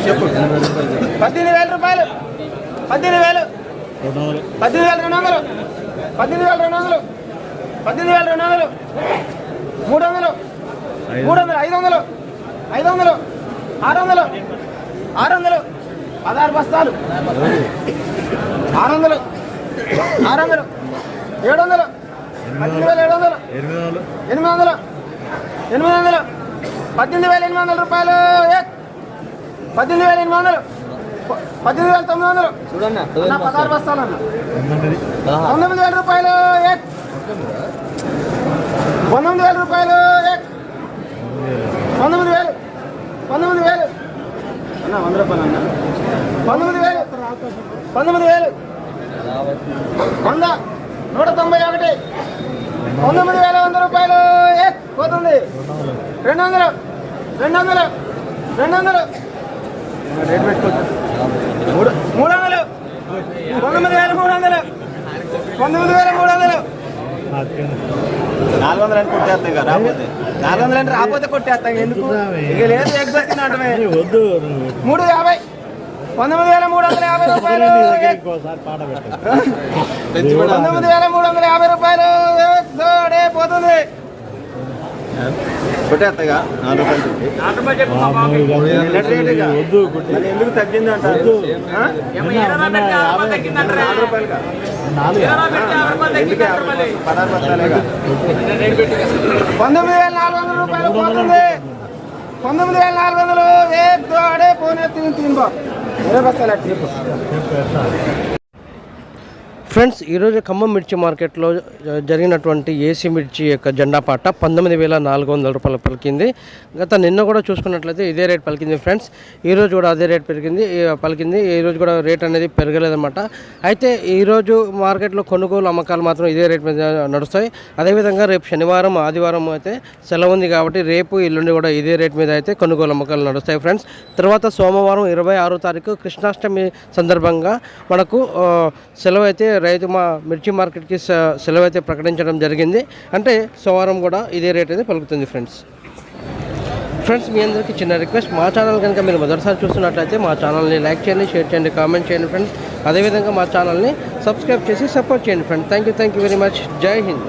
చెప్పు 18,000 రూపాయలు 18,000 18,200 18,200 18,200 300 300 500 500 600 600 16 బస్తాలు 600 600 700 18,700 800 800 18,800 రూపాయలు 18,800 18,900 చూడన్నా 16 బస్తాలు అన్న 19,000 రూపాయలు 19,000 రూపాయలు 19,000 19,000 అన్న 100 రూపాయలు అన్న 19,000 19,000 100 191 19,100 రూపాయలు పోతుంది 200 200 200 రేట్ పెట్టుకోవచ్చు 300 19,300 19,300 400 అని కొట్టేస్తాం కదా రాకపోతే 400 అంటే రాకపోతే కొట్టేస్తాం ఎందుకు ఇక లేదు ఎగ్జాక్ట్ అంటే 350 19,350 రూపాయలు 19,350 రూపాయలు పోతుంది కొట్టేస్తాగా 4 రూపాయలు ఎందుకు తగ్గింది అంటారు 4 రూపాయలుగా 19,400 రూపాయలు పోతుంది 19,400 పోనే తిని బాబు ఫ్రెండ్స్, ఈరోజు ఖమ్మం మిర్చి మార్కెట్లో జరిగినటువంటి ఏసీ మిర్చి యొక్క జెండా పాట 19,400 రూపాయలు పలికింది. నిన్న కూడా చూసుకున్నట్లయితే ఇదే రేట్ పలికింది ఫ్రెండ్స్. ఈరోజు కూడా అదే రేట్ పలికింది. ఈరోజు కూడా రేట్ అనేది పెరగలేదన్నమాట. అయితే ఈరోజు మార్కెట్లో కొనుగోలు అమ్మకాలు మాత్రం ఇదే రేట్ మీద నడుస్తాయి. అదేవిధంగా రేపు శనివారం ఆదివారం అయితే సెలవు ఉంది కాబట్టి రేపు ఎల్లుండి కూడా ఇదే రేట్ మీద అయితే కొనుగోలు అమ్మకాలు నడుస్తాయి ఫ్రెండ్స్. తర్వాత సోమవారం 26వ తారీఖు కృష్ణాష్టమి సందర్భంగా మనకు సెలవు అయితే రైతు మిర్చి మార్కెట్కి సెలవు అయితే ప్రకటించడం జరిగింది. అంటే సోమవారం కూడా ఇదే రేట్ అయితే పలుకుతుంది ఫ్రెండ్స్. మీ అందరికీ చిన్న రిక్వెస్ట్, మా ఛానల్ కనుక మీరు మొదటిసారి చూస్తున్నట్లయితే మా ఛానల్ని లైక్ చేయండి, షేర్ చేయండి, కామెంట్ చేయండి ఫ్రెండ్స్. అదేవిధంగా మా ఛానల్ని సబ్స్క్రైబ్ చేసి సపోర్ట్ చేయండి friends. Thank you very much. జై హింద్.